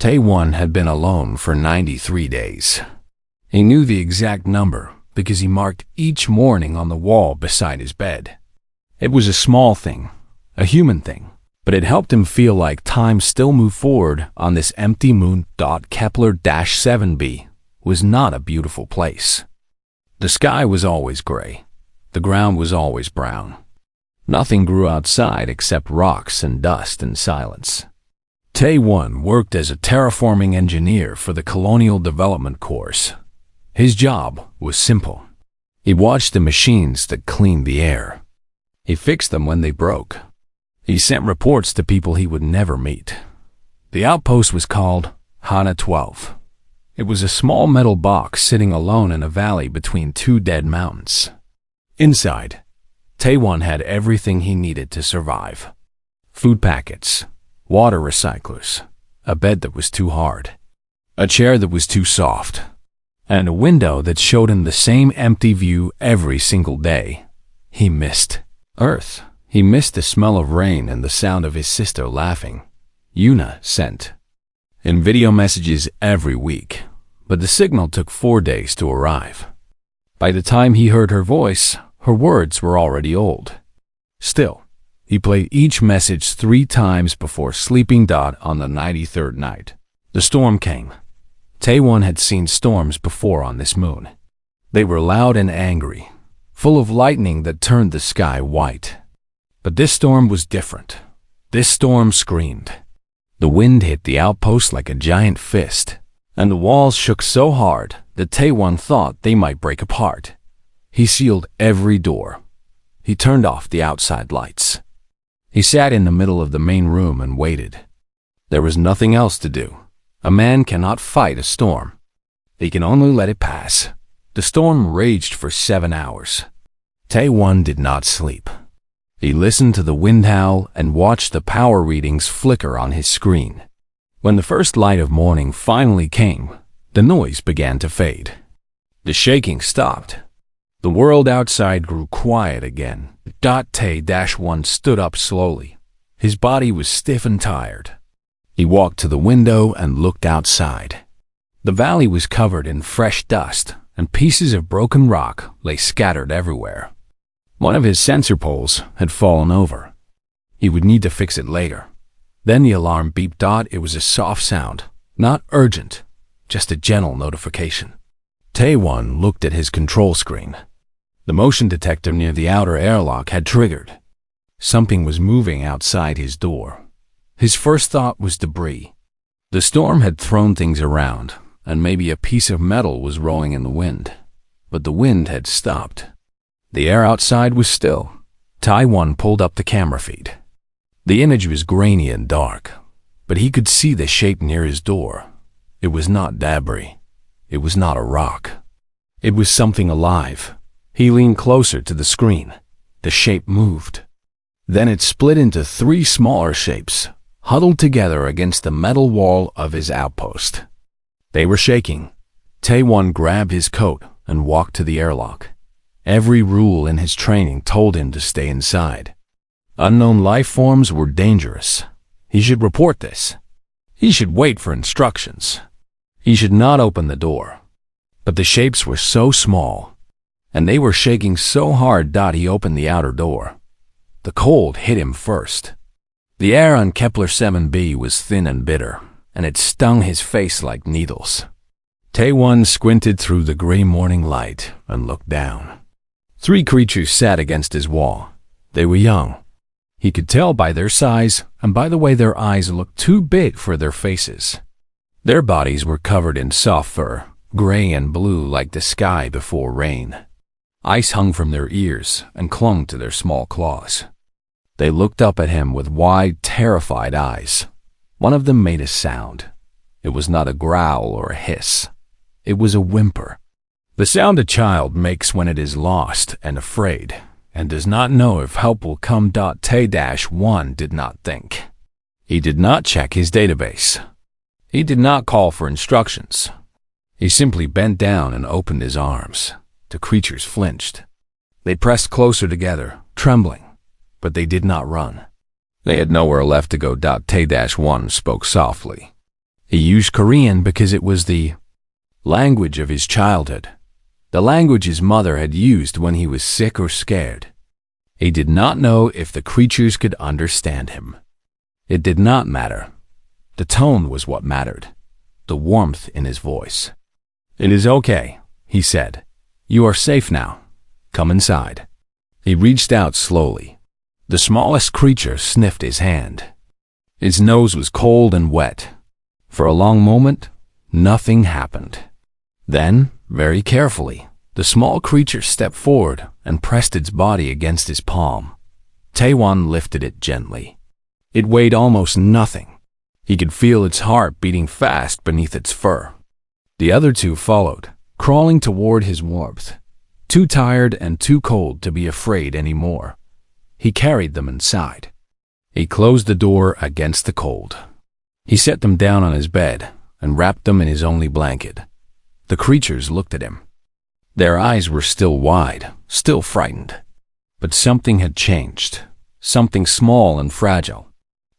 Tae-1 had been alone for 93 days. He knew the exact number because he marked each morning on the wall beside his bed. It was a small thing, a human thing, but it helped him feel like time still moved forward on this empty moon. Kepler-7b was not a beautiful place. The sky was always gray. The ground was always brown. Nothing grew outside except rocks and dust and silence. Tae-1 worked as a terraforming engineer for the Colonial Development Course. His job was simple. He watched the machines that cleaned the air. He fixed them when they broke. He sent reports to people he would never meet. The outpost was called Hana 12. It was a small metal box sitting alone in a valley between two dead mountains. Inside, Tae-1 had everything he needed to survive. Food packets, water recyclers, a bed that was too hard, a chair that was too soft, and a window that showed him the same empty view every single day. He missed Earth. He missed the smell of rain and the sound of his sister laughing. Yuna sent in video messages every week, but the signal took 4 days to arrive. By the time he heard her voice, her words were already old. Still, he played each message 3 times before sleeping. On the 93rd night, the storm came. Tae-1 had seen storms before on this moon. They were loud and angry, full of lightning that turned the sky white. But this storm was different. This storm screamed. The wind hit the outpost like a giant fist, and the walls shook so hard that Tae-1 thought they might break apart. He sealed every door. He turned off the outside lights. He sat in the middle of the main room and waited. There was nothing else to do. A man cannot fight a storm. He can only let it pass. The storm raged for 7 hours. Tae-1 did not sleep. He listened to the wind howl and watched the power readings flicker on his screen. When the first light of morning finally came, the noise began to fade. The shaking stopped. The world outside grew quiet again. Tae-1 stood up slowly. His body was stiff and tired. He walked to the window and looked outside. The valley was covered in fresh dust, and pieces of broken rock lay scattered everywhere. One of his sensor poles had fallen over. He would need to fix it later. Then the alarm beeped. It was a soft sound, not urgent, just a gentle notification. Tae-1 looked at his control screen. The motion detector near the outer airlock had triggered. Something was moving outside his door. His first thought was debris. The storm had thrown things around, and maybe a piece of metal was rolling in the wind. But the wind had stopped. The air outside was still. Tae-1 pulled up the camera feed. The image was grainy and dark, but he could see the shape near his door. It was not debris. It was not a rock. It was something alive. He leaned closer to the screen. The shape moved. Then it split into 3 smaller shapes, huddled together against the metal wall of his outpost. They were shaking. Tae-1 grabbed his coat and walked to the airlock. Every rule in his training told him to stay inside. Unknown life forms were dangerous. He should report this. He should wait for instructions. He should not open the door. But the shapes were so small, and they were shaking so hard. He opened the outer door. The cold hit him first. The air on Kepler-7b was thin and bitter, and it stung his face like needles. Tae-1 squinted through the gray morning light and looked down. 3 creatures sat against his wall. They were young. He could tell by their size and by the way their eyes looked too big for their faces. Their bodies were covered in soft fur, gray and blue like the sky before rain. Ice hung from their ears and clung to their small claws. They looked up at him with wide, terrified eyes. One of them made a sound. It was not a growl or a hiss. It was a whimper. The sound a child makes when it is lost and afraid, and does not know if help will come. Tae-1 did not think. He did not check his database. He did not call for instructions. He simply bent down and opened his arms. The creatures flinched. They pressed closer together, trembling, but they did not run. They had nowhere left to go. Tae-1 spoke softly. He used Korean because it was the language of his childhood, the language his mother had used when he was sick or scared. He did not know if the creatures could understand him. It did not matter. The tone was what mattered, the warmth in his voice. "It is okay," he said. "You are safe now. Come inside." He reached out slowly. The smallest creature sniffed his hand. Its nose was cold and wet. For a long moment, nothing happened. Then, very carefully, the small creature stepped forward and pressed its body against his palm. Taewon lifted it gently. It weighed almost nothing. He could feel its heart beating fast beneath its fur. The other two followed, crawling toward his warmth, too tired and too cold to be afraid anymore. He carried them inside. He closed the door against the cold. He set them down on his bed and wrapped them in his only blanket. The creatures looked at him. Their eyes were still wide, still frightened. But something had changed, something small and fragile.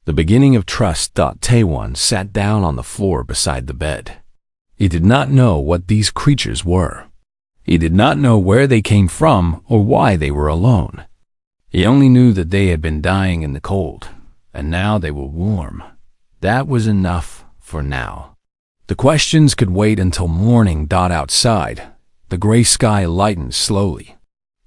The beginning of trust. Taewon sat down on the floor beside the bed. He did not know what these creatures were. He did not know where they came from or why they were alone. He only knew that they had been dying in the cold, and now they were warm. That was enough for now. The questions could wait until morning. Outside, the gray sky lightened slowly.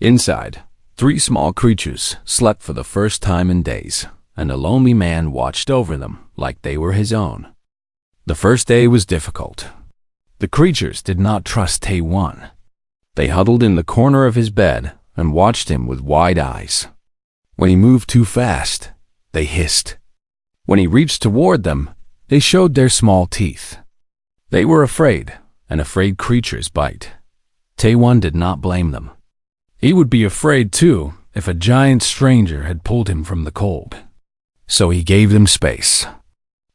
Inside, 3 small creatures slept for the first time in days, and a lonely man watched over them like they were his own. The first day was difficult. The creatures did not trust Taewon. They huddled in the corner of his bed and watched him with wide eyes. When he moved too fast, they hissed. When he reached toward them, they showed their small teeth. They were afraid, and afraid creatures bite. Taewon did not blame them. He would be afraid too if a giant stranger had pulled him from the cold. So he gave them space.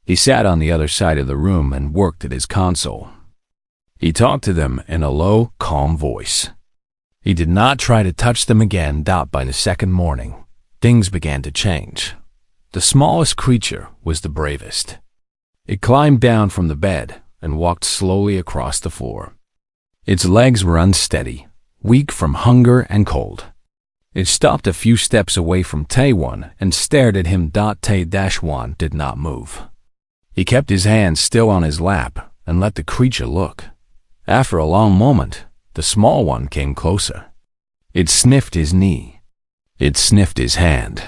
He sat on the other side of the room and worked at his console. He talked to them in a low, calm voice. He did not try to touch them again. By the second morning, things began to change. The smallest creature was the bravest. It climbed down from the bed and walked slowly across the floor. Its legs were unsteady, weak from hunger and cold. It stopped a few steps away from Taewon and stared at him. Taewon did not move. He kept his hands still on his lap and let the creature look. After a long moment, the small one came closer. It sniffed his knee. It sniffed his hand.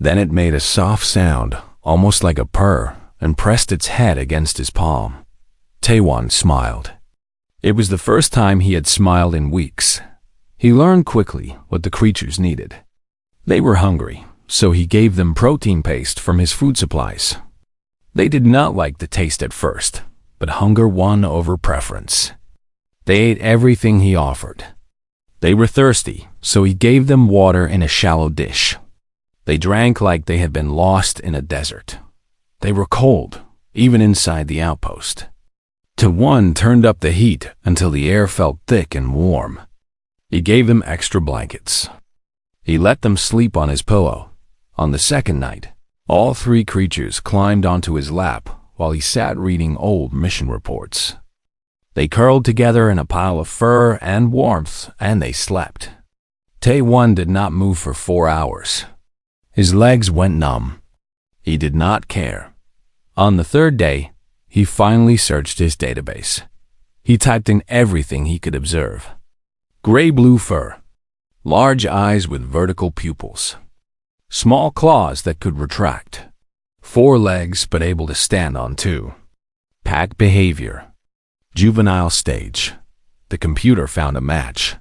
Then it made a soft sound, almost like a purr, and pressed its head against his palm. Taewon smiled. It was the first time he had smiled in weeks. He learned quickly what the creatures needed. They were hungry, so he gave them protein paste from his food supplies. They did not like the taste at first, but hunger won over preference. They ate everything he offered. They were thirsty, so he gave them water in a shallow dish. They drank like they had been lost in a desert. They were cold, even inside the outpost. Taewon turned up the heat until the air felt thick and warm. He gave them extra blankets. He let them sleep on his pillow. On the second night, all 3 creatures climbed onto his lap while he sat reading old mission reports. They curled together in a pile of fur and warmth, and they slept. Taewon did not move for 4 hours. His legs went numb. He did not care. On the 3rd day, he finally searched his database. He typed in everything he could observe. Gray-blue fur, large eyes with vertical pupils, small claws that could retract, 4 legs but able to stand on 2, pack behavior, juvenile stage. The computer found a match.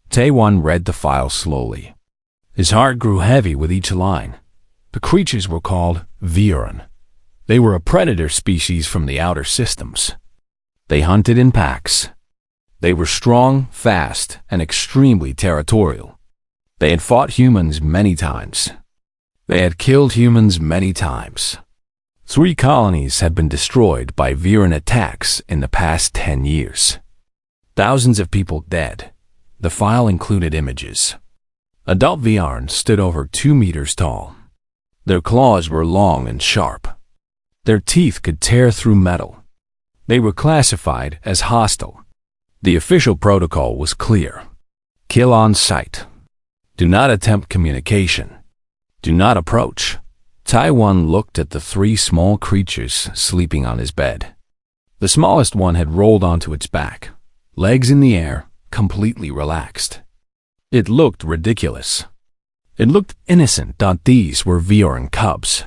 Taewon read the file slowly. His heart grew heavy with each line. The creatures were called Viren. They were a predator species from the outer systems. They hunted in packs. They were strong, fast, and extremely territorial. They had fought humans many times. They had killed humans many times. 3 colonies had been destroyed by Viren attacks in the past 10 years. Thousands of people dead. The file included images. Adult Viren stood over 2 meters tall. Their claws were long and sharp. Their teeth could tear through metal. They were classified as hostile. The official protocol was clear. Kill on sight. Do not attempt communication. Do not approach. Taiwan looked at the three small creatures sleeping on his bed. The smallest one had rolled onto its back, legs in the air, completely relaxed. It looked ridiculous. It looked innocent. These were Vioran cubs.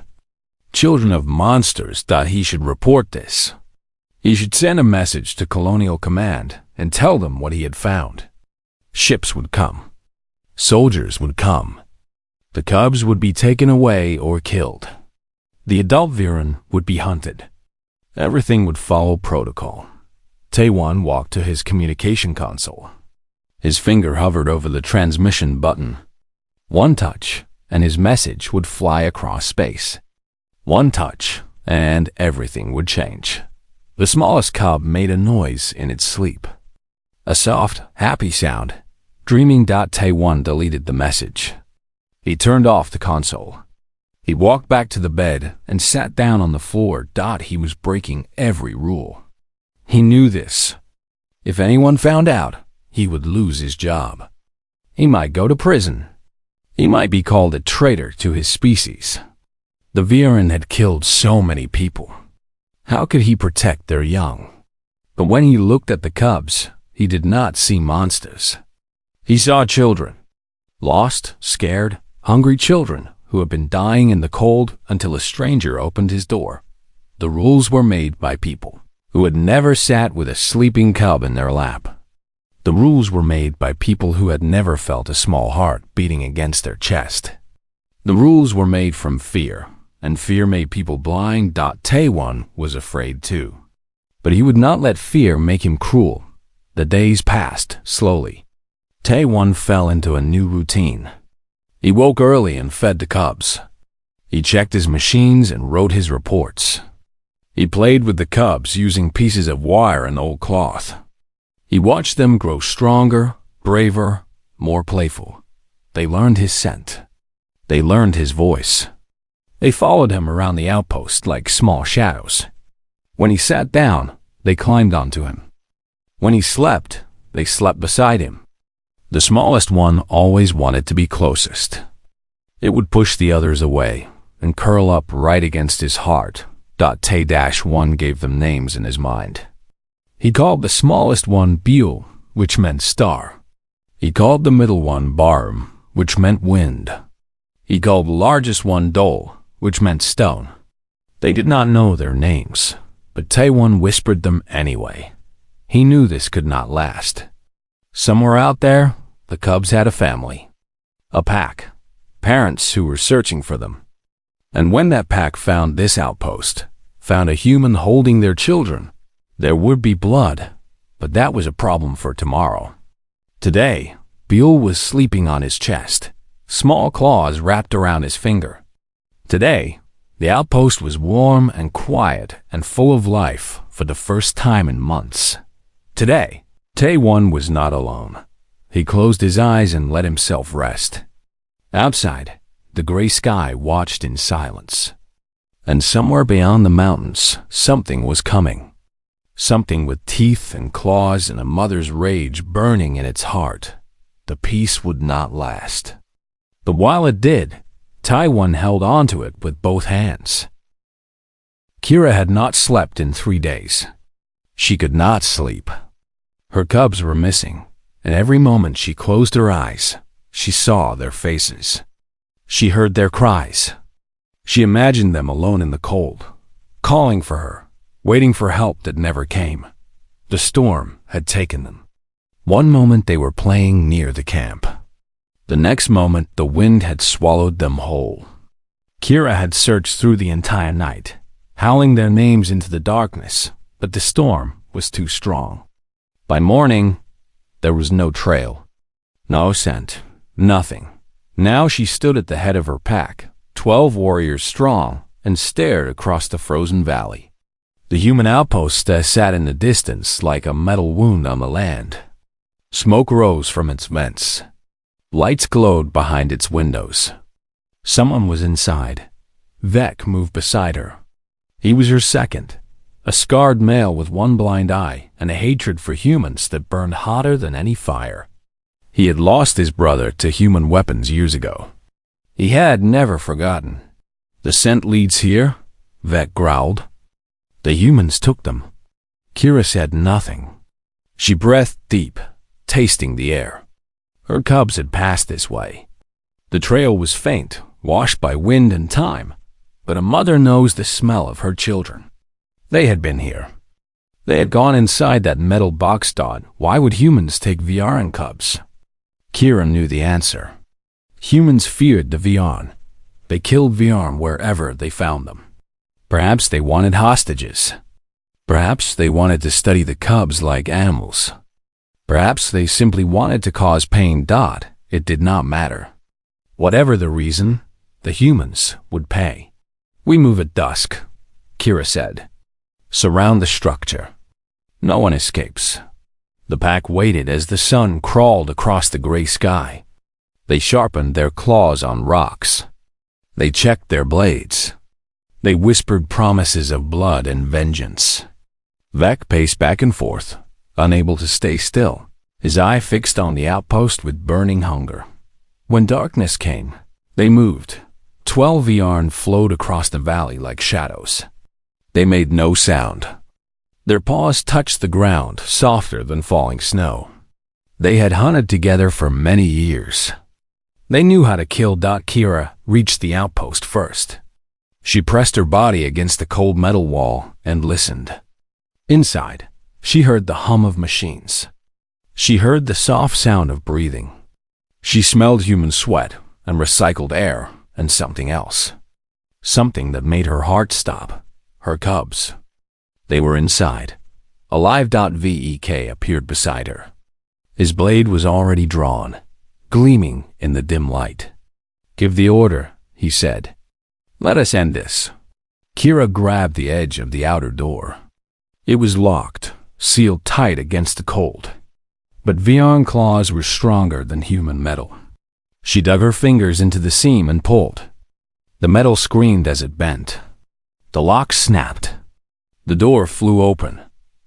Children of monsters. He should report this. He should send a message to Colonial Command and tell them what he had found. Ships would come. Soldiers would come. The cubs would be taken away or killed. The adult Viren would be hunted. Everything would follow protocol. Taiwan walked to his communication console. His finger hovered over the transmission button. One touch, and his message would fly across space. One touch, and everything would change. The smallest cub made a noise in its sleep. A soft, happy sound. Dreaming. Taiwan deleted the message. He turned off the console. He walked back to the bed and sat down on the floor. He was breaking every rule. He knew this. If anyone found out, he would lose his job. He might go to prison. He might be called a traitor to his species. The Viren had killed so many people. How could he protect their young? But when he looked at the cubs, he did not see monsters. He saw children. Lost, scared, hungry children who had been dying in the cold until a stranger opened his door. The rules were made by people who had never sat with a sleeping cub in their lap. The rules were made by people who had never felt a small heart beating against their chest. The rules were made from fear, and fear made people blind. Taiwan was afraid too. But he would not let fear make him cruel. The days passed slowly. Taiwan fell into a new routine. He woke early and fed the cubs. He checked his machines and wrote his reports. He played with the cubs using pieces of wire and old cloth. He watched them grow stronger, braver, more playful. They learned his scent. They learned his voice. They followed him around the outpost like small shadows. When he sat down, they climbed onto him. When he slept, they slept beside him. The smallest one always wanted to be closest. It would push the others away and curl up right against his heart. Tay-1 gave them names in his mind. He called the smallest one Bule, which meant star. He called the middle one Barm, which meant wind. He called the largest one Dole, which meant stone. They did not know their names, but Taiwan whispered them anyway. He knew this could not last. Somewhere out there, the cubs had a family. A pack. Parents who were searching for them. And when that pack found this outpost, found a human holding their children, there would be blood, but that was a problem for tomorrow. Today, Bule was sleeping on his chest, small claws wrapped around his finger. Today, the outpost was warm and quiet and full of life for the first time in months. Today, Tae-1 was not alone. He closed his eyes and let himself rest. Outside, the gray sky watched in silence. And somewhere beyond the mountains, something was coming. Something with teeth and claws and a mother's rage burning in its heart. The peace would not last. But while it did, Taiwan held onto it with both hands. Kira had not slept in 3 days. She could not sleep. Her cubs were missing, and every moment she closed her eyes, she saw their faces. She heard their cries. She imagined them alone in the cold, calling for her, waiting for help that never came. The storm had taken them. One moment they were playing near the camp. The next moment the wind had swallowed them whole. Kira had searched through the entire night, howling their names into the darkness, but the storm was too strong. By morning, there was no trail, no scent, nothing. Now she stood at the head of her pack, 12 warriors strong, and stared across the frozen valley. The human outpost sat in the distance like a metal wound on the land. Smoke rose from its vents. Lights glowed behind its windows. Someone was inside. Vec moved beside her. He was her second, a scarred male with one blind eye and a hatred for humans that burned hotter than any fire. He had lost his brother to human weapons years ago. He had never forgotten. "The scent leads here," Vec growled. "The humans took them." Kira said nothing. She breathed deep, tasting the air. Her cubs had passed this way. The trail was faint, washed by wind and time, but a mother knows the smell of her children. They had been here. They had gone inside that metal box. Why would humans take Viaran cubs? Kira knew the answer. Humans feared the Viaran. They killed Viaran wherever they found them. Perhaps they wanted hostages. Perhaps they wanted to study the cubs like animals. Perhaps they simply wanted to cause pain. It did not matter. Whatever the reason, the humans would pay. "We move at dusk," Kira said. "Surround the structure. No one escapes." The pack waited as the sun crawled across the gray sky. They sharpened their claws on rocks. They checked their blades. They whispered promises of blood and vengeance. Vec paced back and forth, unable to stay still, his eye fixed on the outpost with burning hunger. When darkness came, they moved. 12 Viaran flowed across the valley like shadows. They made no sound. Their paws touched the ground, softer than falling snow. They had hunted together for many years. They knew how to kill. Kira reached the outpost first. She pressed her body against the cold metal wall and listened. Inside, she heard the hum of machines. She heard the soft sound of breathing. She smelled human sweat and recycled air and something else. Something that made her heart stop. Her cubs. They were inside. Alive. Vek appeared beside her. His blade was already drawn, gleaming in the dim light. "Give the order," he said. "Let us end this." Kira grabbed the edge of the outer door. It was locked, sealed tight against the cold. But Viaran claws were stronger than human metal. She dug her fingers into the seam and pulled. The metal screamed as it bent. The lock snapped. The door flew open.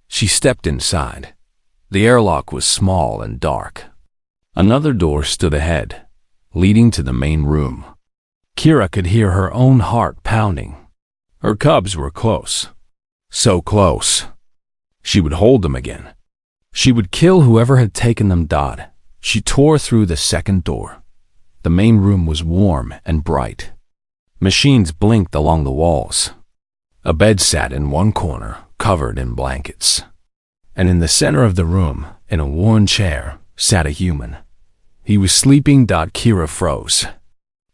She stepped inside. The airlock was small and dark. Another door stood ahead, leading to the main room. Kira could hear her own heart pounding. Her cubs were close. So close. She would hold them again. She would kill whoever had taken them. She tore through the second door. The main room was warm and bright. Machines blinked along the walls. A bed sat in one corner, covered in blankets. And in the center of the room, in a worn chair, sat a human. He was sleeping. Kira froze.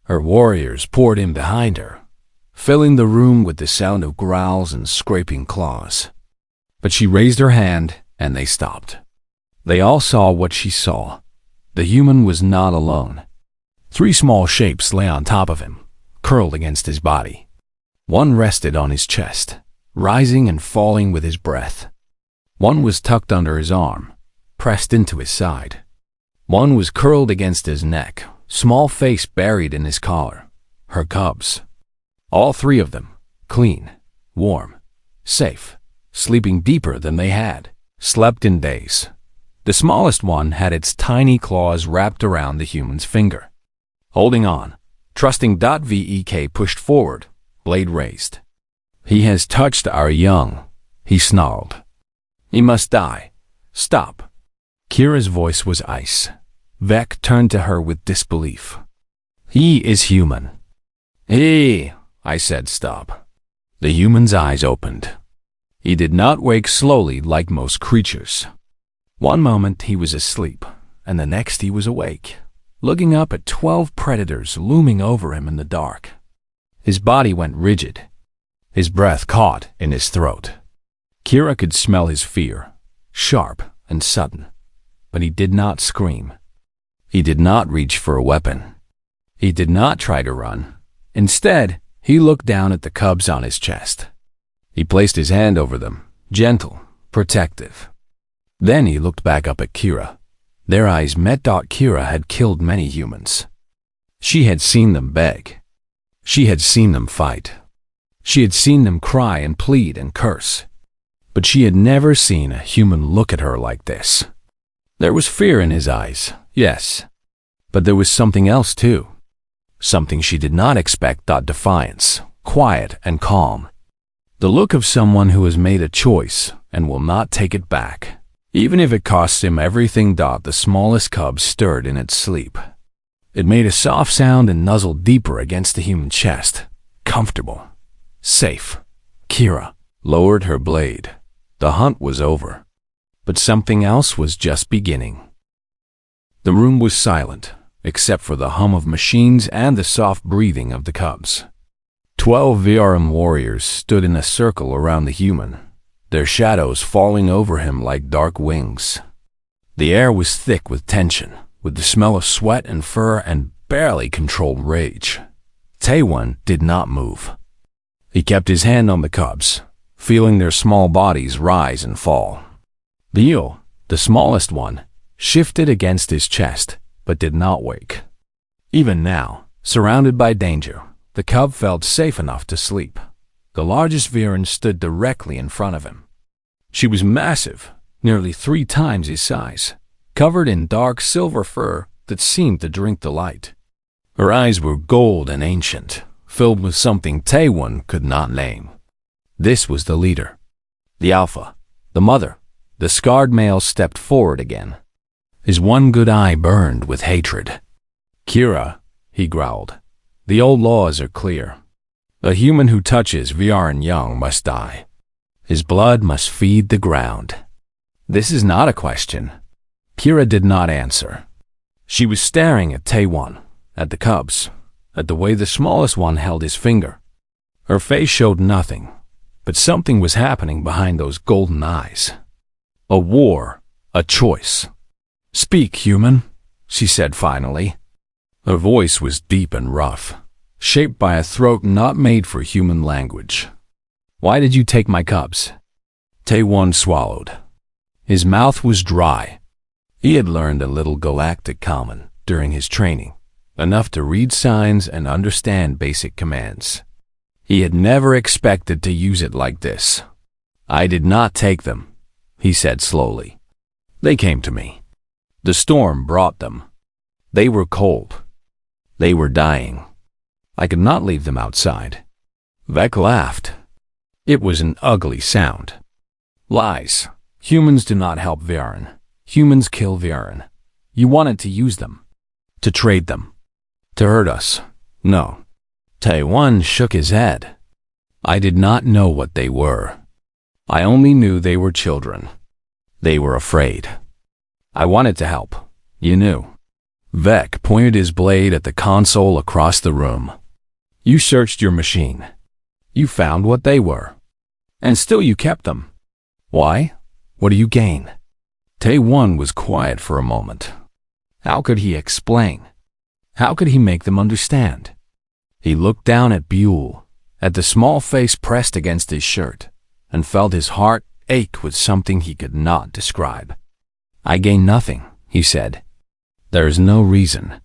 Her warriors poured in behind her, filling the room with the sound of growls and scraping claws. But she raised her hand, and they stopped. They all saw what she saw. The human was not alone. 3 small shapes lay on top of him, curled against his body. One rested on his chest, rising and falling with his breath. One was tucked under his arm, pressed into his side. One was curled against his neck, small face buried in his collar. Her cubs. All 3 of them, clean, warm, safe, sleeping deeper than they had slept in days. The smallest one had its tiny claws wrapped around the human's finger. Holding on, trusting. Vek pushed forward, blade raised. "He has touched our young," he snarled. "He must die. Stop." Kira's voice was ice. Vec turned to her with disbelief. "He is human." I said stop. The human's eyes opened. He did not wake slowly like most creatures. One moment he was asleep, and the next he was awake, looking up at 12 predators looming over him in the dark. His body went rigid. His breath caught in his throat. Kira could smell his fear, sharp and sudden, but he did not scream. He did not reach for a weapon. He did not try to run. Instead, he looked down at the cubs on his chest. He placed his hand over them, gentle, protective. Then he looked back up at Kira. Their eyes met. Kira had killed many humans. She had seen them beg. She had seen them fight. She had seen them cry and plead and curse. but she had never seen a human look at her like this. There was fear in his eyes, yes, but there was something else too. Something she did not expect: defiance, quiet and calm. The look of someone who has made a choice and will not take it back, even if it costs him everything. The smallest cub stirred in its sleep. It made a soft sound and nuzzled deeper against the human chest. Comfortable. Safe. Kira lowered her blade. The hunt was over. But something else was just beginning. The room was silent, except for the hum of machines and the soft breathing of the cubs. 12 VRM warriors stood in a circle around the human, their shadows falling over him like dark wings. The air was thick with tension, with the smell of sweat and fur and barely controlled rage. Taewon did not move. He kept his hand on the cubs, feeling their small bodies rise and fall. Leo, the smallest one, shifted against his chest, but did not wake. Even now, surrounded by danger, the cub felt safe enough to sleep. The largest Viren stood directly in front of him. She was massive, nearly 3 times his size, covered in dark silver fur that seemed to drink the light. Her eyes were gold and ancient, filled with something Taewon could not name. This was the leader. The alpha, the mother. The scarred male stepped forward again. His one good eye burned with hatred. "Kira," he growled, "the old laws are clear. A human who touches Viren young must die. His blood must feed the ground." "This is not a question." Kira did not answer. She was staring at Taewon, at the cubs, at the way the smallest one held his finger. Her face showed nothing, but something was happening behind those golden eyes. A war, a choice. "Speak, human," she said finally. Her voice was deep and rough, shaped by a throat not made for human language. "Why did you take my cubs?" Taewon swallowed. His mouth was dry. He had learned a little Galactic Common during his training, enough to read signs and understand basic commands. He had never expected to use it like this. "I did not take them," he said slowly. "They came to me. The storm brought them. They were cold. They were dying. I could not leave them outside." Vec laughed. It was an ugly sound. "Lies. Humans do not help Viren. Humans kill Viren. You wanted to use them. To trade them. To hurt us. No." Taewon shook his head. "I did not know what they were. I only knew they were children. They were afraid. I wanted to help. You knew." Vec pointed his blade at the console across the room. "You searched your machine. You found what they were. And still you kept them. Why? What do you gain?" Taewon was quiet for a moment. How could he explain? How could he make them understand? He looked down at Buell, at the small face pressed against his shirt, and felt his heart ache with something he could not describe. "I gain nothing," he said. "There is no reason.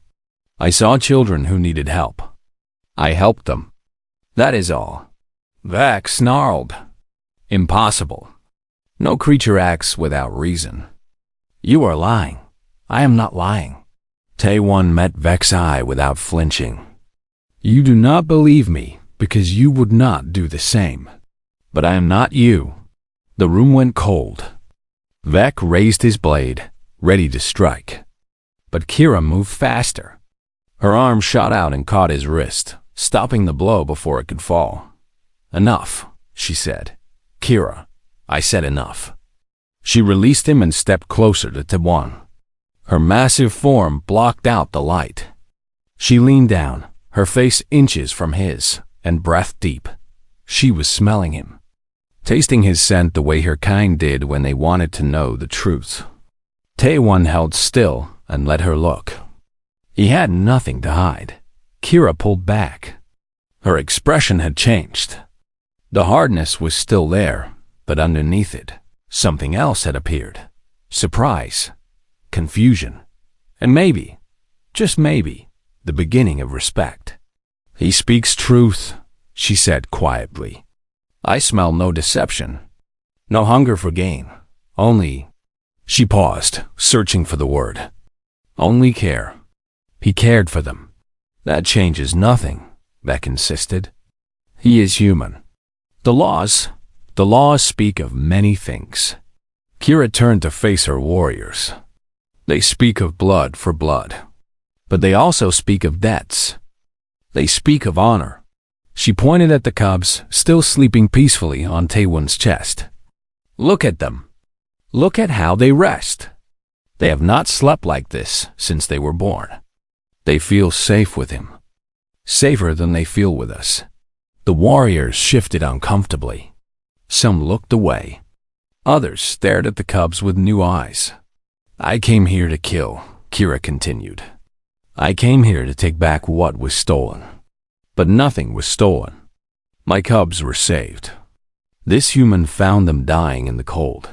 I saw children who needed help. I helped them. That is all." Vec snarled. "Impossible. No creature acts without reason." "You are lying." "I am not lying." Taewon met Vec's eye without flinching. "You do not believe me because you would not do the same. But I am not you." The room went cold. Vec raised his blade, ready to strike. But Kira moved faster. Her arm shot out and caught his wrist, stopping the blow before it could fall. "Enough," she said. "Kira, I said enough." She released him and stepped closer to Taewon. Her massive form blocked out the light. She leaned down, her face inches from his, and breathed deep. She was smelling him, tasting his scent the way her kind did when they wanted to know the truth. Taewon held still and let her look. He had nothing to hide. Kira pulled back. Her expression had changed. The hardness was still there, but underneath it, something else had appeared. Surprise, confusion, and maybe, just maybe, the beginning of respect. "He speaks truth," she said quietly. "I smell no deception." No hunger for gain. Only... She paused, searching for the word. Only care. He cared for them. That changes nothing, Beck insisted. He is human. The laws speak of many things. Kira turned to face her warriors. They speak of blood for blood. But they also speak of debts. They speak of honor. She pointed at the cubs, still sleeping peacefully on Taewon's chest. Look at them. Look at how they rest. They have not slept like this since they were born. They feel safe with him. Safer than they feel with us. The warriors shifted uncomfortably. Some looked away. Others stared at the cubs with new eyes. I came here to kill, Kira continued. I came here to take back what was stolen. But nothing was stolen. My cubs were saved. This human found them dying in the cold.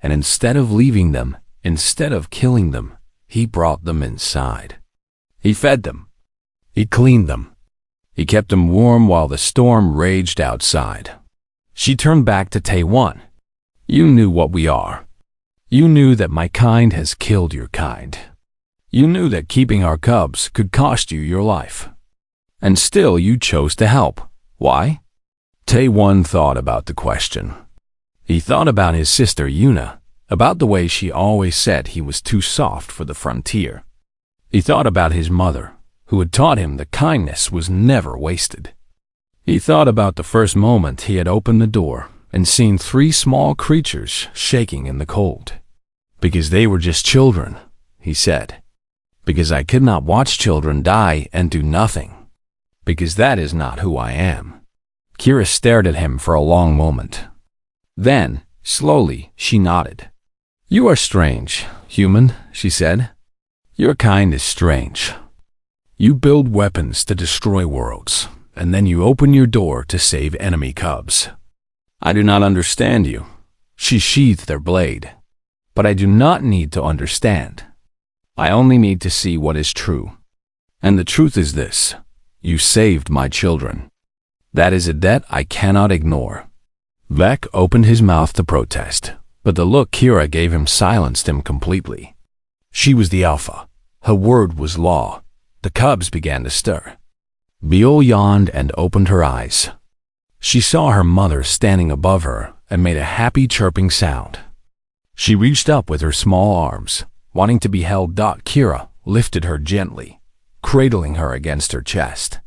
And instead of leaving them, instead of killing them, he brought them inside. He fed them. He cleaned them. He kept them warm while the storm raged outside. She turned back to Taewon. You knew what we are. You knew that my kind has killed your kind. You knew that keeping our cubs could cost you your life. And still you chose to help. Why? Taewon thought about the question. He thought about his sister Yuna, about the way she always said he was too soft for the frontier. He thought about his mother, who had taught him that kindness was never wasted. He thought about the first moment he had opened the door and seen 3 small creatures shaking in the cold. Because they were just children, he said. Because I could not watch children die and do nothing. Because that is not who I am. Kira stared at him for a long moment. Then, slowly, she nodded. You are strange, human, she said. Your kind is strange. You build weapons to destroy worlds, and then you open your door to save enemy cubs. I do not understand you. She sheathed her blade. But I do not need to understand. I only need to see what is true. And the truth is this. You saved my children. That is a debt I cannot ignore. Vec opened his mouth to protest, but the look Kira gave him silenced him completely. She was the alpha. Her word was law. The cubs began to stir. Biol yawned and opened her eyes. She saw her mother standing above her and made a happy chirping sound. She reached up with her small arms, wanting to be held. Kira lifted her gently, cradling her against her chest.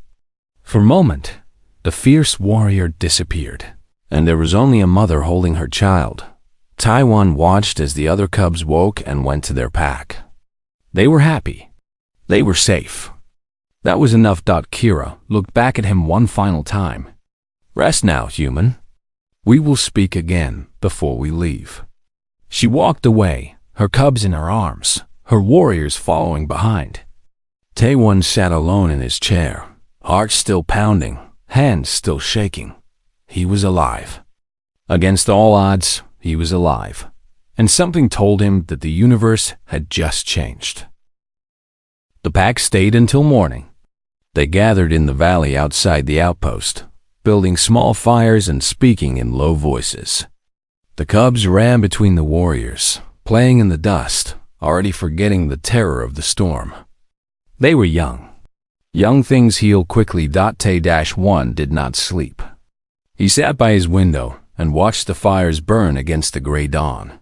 For a moment, the fierce warrior disappeared, and there was only a mother holding her child. Taewon watched as the other cubs woke and went to their pack. They were happy. They were safe. That was enough. Kira looked back at him one final time. Rest now, human. We will speak again before we leave. She walked away, her cubs in her arms, her warriors following behind. Taewon sat alone in his chair, heart still pounding, hands still shaking. He was alive. Against all odds, he was alive. And something told him that the universe had just changed. The pack stayed until morning. They gathered in the valley outside the outpost, building small fires and speaking in low voices. The cubs ran between the warriors, playing in the dust, already forgetting the terror of the storm. They were young. Young things heal quickly. Tae-1 did not sleep. He sat by his window and watched the fires burn against the gray dawn.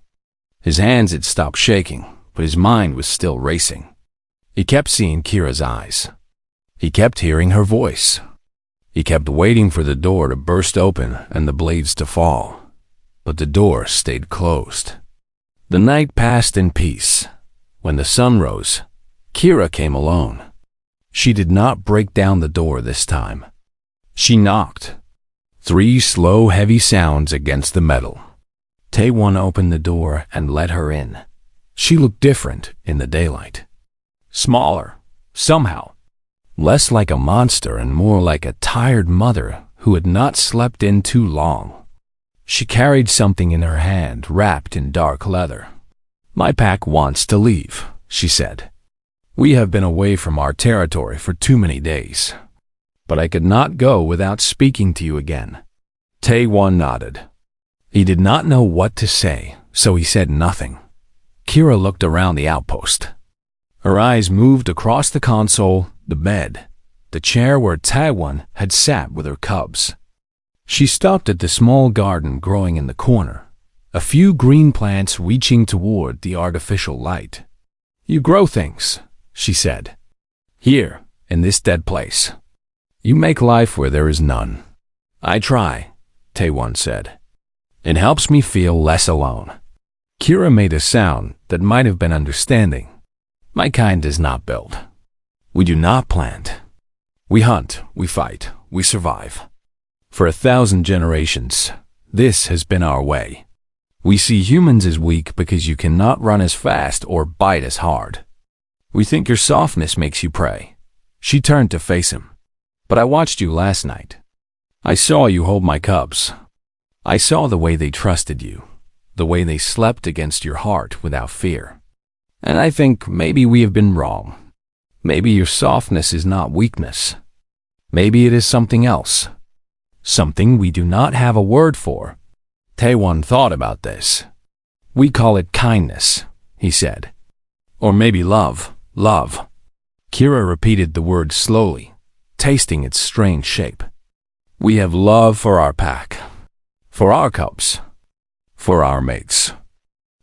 His hands had stopped shaking, but his mind was still racing. He kept seeing Kira's eyes. He kept hearing her voice. He kept waiting for the door to burst open and the blades to fall. But the door stayed closed. The night passed in peace. When the sun rose, Kira came alone. She did not break down the door this time. She knocked. 3 slow, heavy sounds against the metal. Taewon opened the door and let her in. She looked different in the daylight. Smaller, somehow. Less like a monster and more like a tired mother who had not slept in too long. She carried something in her hand wrapped in dark leather. My pack wants to leave, she said. We have been away from our territory for too many days. But I could not go without speaking to you again. Taewon nodded. He did not know what to say, so he said nothing. Kira looked around the outpost. Her eyes moved across the console, the bed, the chair where Taiwan had sat with her cubs. She stopped at the small garden growing in the corner, a few green plants reaching toward the artificial light. "You grow things," she said. "Here, in this dead place. You make life where there is none." "I try," Taiwan said. "It helps me feel less alone." Kira made a sound that might have been understanding. "My kind does not build. We do not plant. We hunt, we fight, we survive. For 1,000 generations, this has been our way. We see humans as weak because you cannot run as fast or bite as hard. We think your softness makes you prey." She turned to face him. "But I watched you last night. I saw you hold my cubs. I saw the way they trusted you, the way they slept against your heart without fear. And I think maybe we have been wrong. Maybe your softness is not weakness. Maybe it is something else. Something we do not have a word for." Taiwan thought about this. "We call it kindness," he said. "Or maybe love, love." Kira repeated the word slowly, tasting its strange shape. "We have love for our pack, for our cubs, for our mates.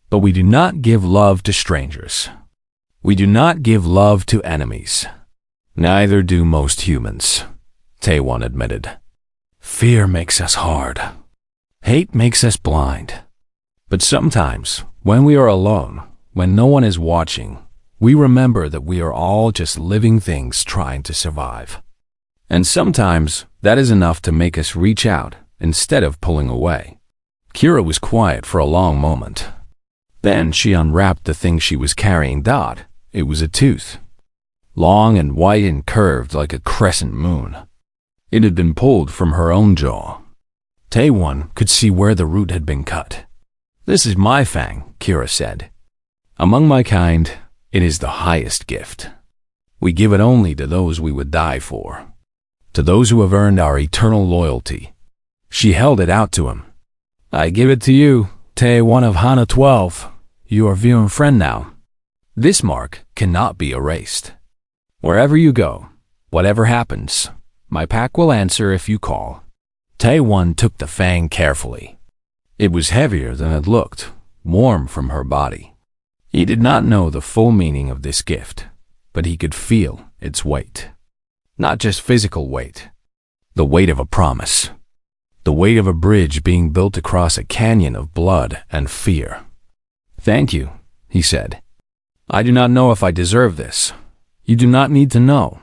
But we do not give love to strangers. We do not give love to enemies. Neither do most humans," Taiwan admitted. "Fear makes us hard. Hate makes us blind. But sometimes, when we are alone, when no one is watching, we remember that we are all just living things trying to survive. And sometimes that is enough to make us reach out instead of pulling away." Kira was quiet for a long moment. Then she unwrapped the thing she was carrying. It was a tooth, long and white and curved like a crescent moon. It had been pulled from her own jaw. Taiwan could see where the root had been cut. "This is my fang," Kira said. "Among my kind, it is the highest gift. We give it only to those we would die for, to those who have earned our eternal loyalty." She held it out to him. "I give it to you, Taiwan of Hana 12. You are viewing friend now. This mark cannot be erased. Wherever you go, whatever happens, my pack will answer if you call." Taiwan took the fang carefully. It was heavier than it looked, warm from her body. He did not know the full meaning of this gift, but he could feel its weight. Not just physical weight, the weight of a promise, the weight of a bridge being built across a canyon of blood and fear. "Thank you," he said. "I do not know if I deserve this. You do not need to know."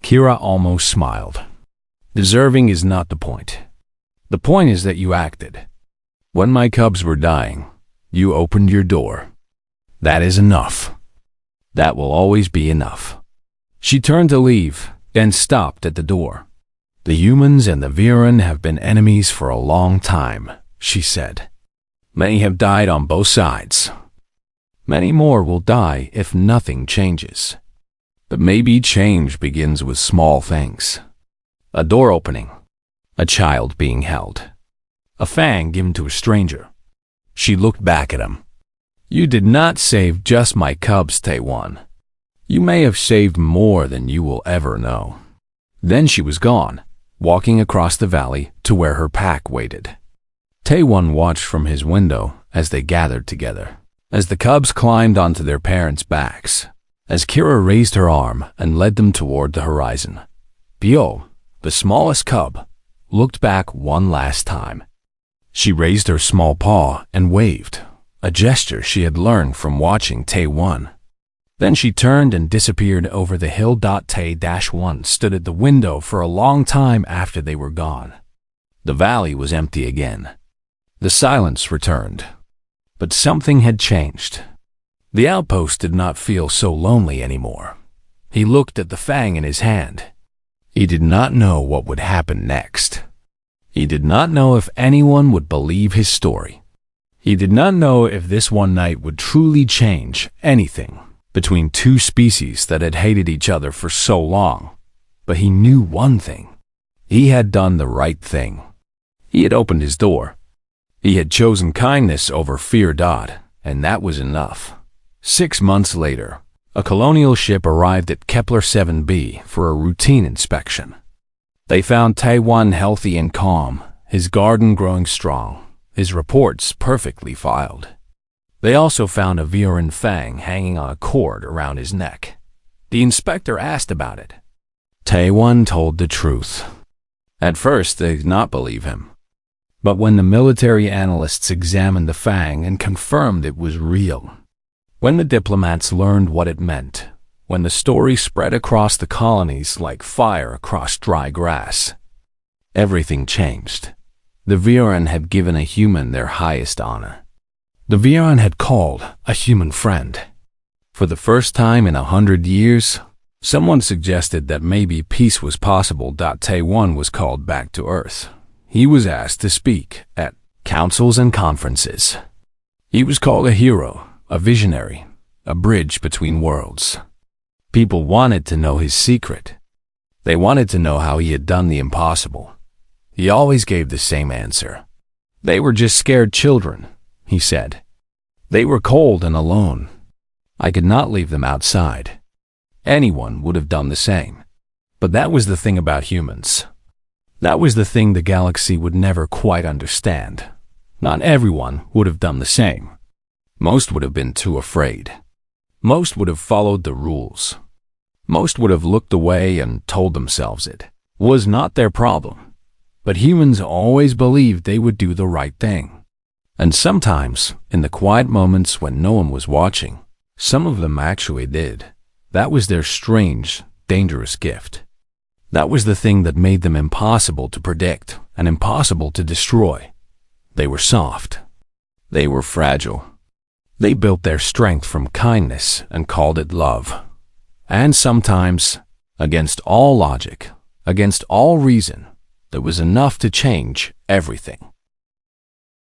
Kira almost smiled. "Deserving is not the point. The point is that you acted. When my cubs were dying, you opened your door. That is enough. That will always be enough." She turned to leave, then stopped at the door. "The humans and the Viren have been enemies for a long time," she said. "Many have died on both sides. Many more will die if nothing changes. But maybe change begins with small things. A door opening, a child being held, a fang given to a stranger." She looked back at him. "You did not save just my cubs, Taiwan. You may have saved more than you will ever know." Then she was gone, walking across the valley to where her pack waited. Taiwan watched from his window as they gathered together, as the cubs climbed onto their parents' backs, as Kira raised her arm and led them toward the horizon. Bio, the smallest cub, looked back one last time. She raised her small paw and waved, a gesture she had learned from watching Taiwan. Then she turned and disappeared over the hill. Tay-1 stood at the window for a long time after they were gone. The valley was empty again. The silence returned. But something had changed. The outpost did not feel so lonely anymore. He looked at the fang in his hand. He did not know what would happen next. He did not know if anyone would believe his story. He did not know if this one night would truly change anything between two species that had hated each other for so long. But he knew one thing. He had done the right thing. He had opened his door. He had chosen kindness over fear. And that was enough. 6 months later, a colonial ship arrived at Kepler 7b for a routine inspection. They found Taiwan healthy and calm, his garden growing strong, his reports perfectly filed. They also found a Viren fang hanging on a cord around his neck. The inspector asked about it. Taiwan told the truth. At first, they did not believe him. But when the military analysts examined the fang and confirmed it was real, when the diplomats learned what it meant, when the story spread across the colonies like fire across dry grass, everything changed. The Viren had given a human their highest honor. The Viren had called a human friend. For the first time in 100 years, someone suggested that maybe peace was possible. Taiwan was called back to Earth. He was asked to speak at councils and conferences. He was called a hero, a visionary, a bridge between worlds. People wanted to know his secret. They wanted to know how he had done the impossible. He always gave the same answer. They were just scared children, he said. They were cold and alone. I could not leave them outside. Anyone would have done the same. But that was the thing about humans. That was the thing the galaxy would never quite understand. Not everyone would have done the same. Most would have been too afraid. Most would have followed the rules. Most would have looked away and told themselves it was not their problem. But humans always believed they would do the right thing. And sometimes, in the quiet moments when no one was watching, some of them actually did. That was their strange, dangerous gift. That was the thing that made them impossible to predict and impossible to destroy. They were soft. They were fragile. They built their strength from kindness and called it love. And sometimes, against all logic, against all reason, there was enough to change everything.